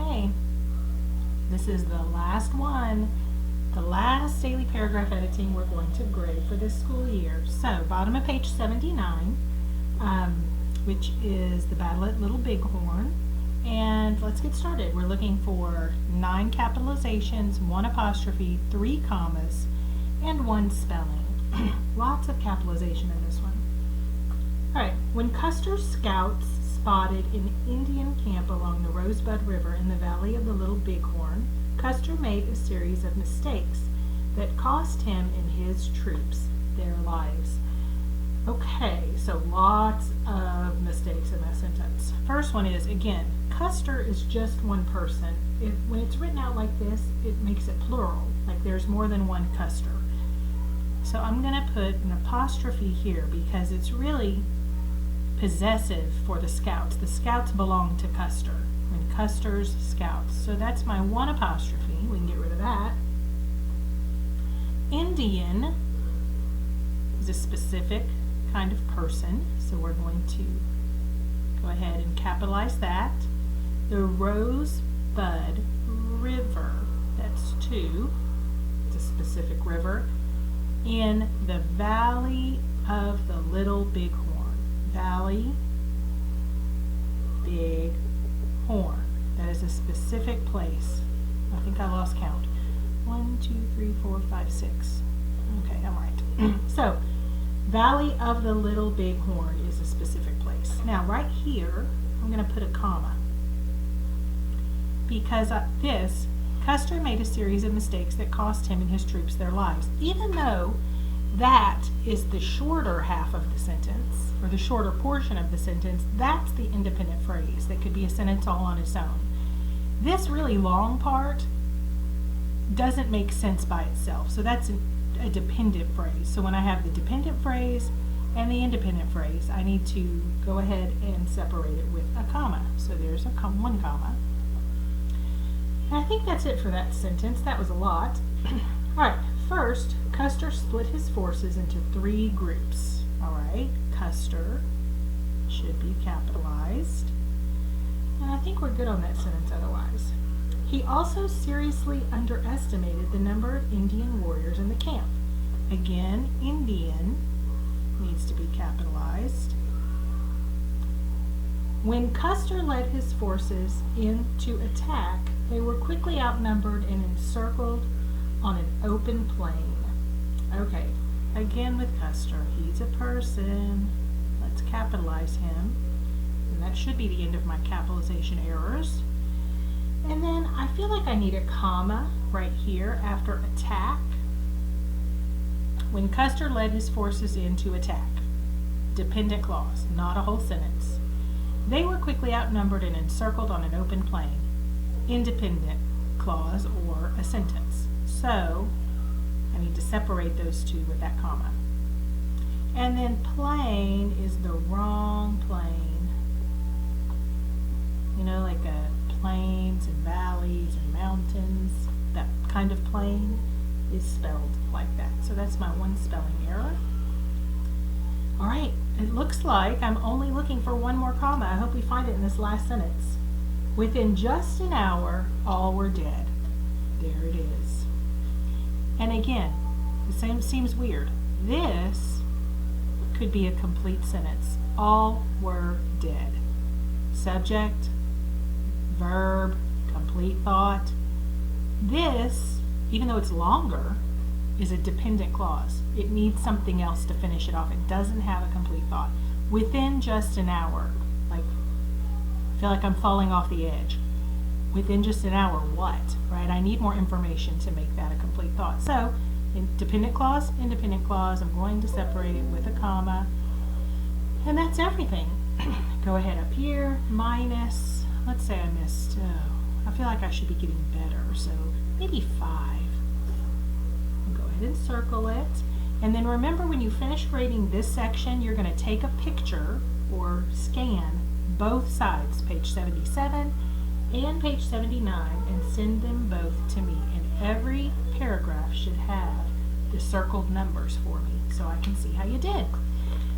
Okay, this is the last one, the last daily paragraph editing we're going to grade for this school year. So, bottom of page 79, which is the Battle at Little Bighorn. And let's get started. We're looking for 9 capitalizations, 1 apostrophe, 3 commas, and 1 spelling. Lots of capitalization in this one. Alright, when Custer's scouts spotted an Indian camp along the Rosebud River in the valley of the Little Bighorn, Custer made a series of mistakes that cost him and his troops their lives. Okay, so lots of mistakes in that sentence. First one is, again, Custer is just one person. When it's written out like this, it makes it plural, like there's more than one Custer. So I'm going to put an apostrophe here because it's really possessive for the scouts. The scouts belong to Custer. When Custer's scouts. So that's my 1 apostrophe. We can get rid of that. Indian is a specific kind of person, so we're going to go ahead and capitalize that. The Rosebud River, that's 2. It's a specific river. In the valley of the Little Bighorn. Valley, Bighorn. That is a specific place. I think I lost count. 1, 2, 3, 4, 5, 6. Okay, I'm right. So, Valley of the Little Bighorn is a specific place. Now, right here, I'm going to put a comma. Because Custer made a series of mistakes that cost him and his troops their lives. Even though that is the shorter half of the sentence, or the shorter portion of the sentence, that's the independent phrase that could be a sentence all on its own. This really long part doesn't make sense by itself, so that's a dependent phrase. So when I have the dependent phrase and the independent phrase, I need to go ahead and separate it with a comma. So there's a 1 comma. And I think that's it for that sentence. That was a lot. Alright, first, Custer split his forces into 3 groups. Alright, Custer should be capitalized. And I think we're good on that sentence otherwise. He also seriously underestimated the number of Indian warriors in the camp. Again, Indian needs to be capitalized. When Custer led his forces in to attack, they were quickly outnumbered and encircled on an open plain. Okay, again with Custer, he's a person. Let's capitalize him. And that should be the end of my capitalization errors. And then I feel like I need a comma right here after attack. When Custer led his forces in to attack. Dependent clause, not a whole sentence. They were quickly outnumbered and encircled on an open plain. Independent clause or a sentence. So I need to separate those two with that comma. And then plain is the wrong plain. You know, like plains and valleys and mountains. That kind of plain is spelled like that. So that's my 1 spelling error. Alright, it looks like I'm only looking for 1 more comma. I hope we find it in this last sentence. Within just an hour, all were dead. There it is. And again, the same seems weird. This could be a complete sentence. All were dead. Subject, verb, complete thought. This, even though it's longer, is a dependent clause. It needs something else to finish it off. It doesn't have a complete thought. Within just an hour. Like, I feel like I'm falling off the edge. Within just an hour, what? Right? I need more information to make that a complete thought. So, dependent clause, independent clause. I'm going to separate it with a comma. And that's everything. Go ahead up here, minus, let's say I missed, I feel like I should be getting better, so maybe 5. And go ahead and circle it. And then remember, when you finish grading this section, you're going to take a picture or scan both sides, page 77 and page 79, and send them both to me. And every paragraph should have the circled numbers for me so I can see how you did.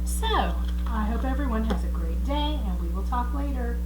So, I hope everyone has a great day, and we will talk later.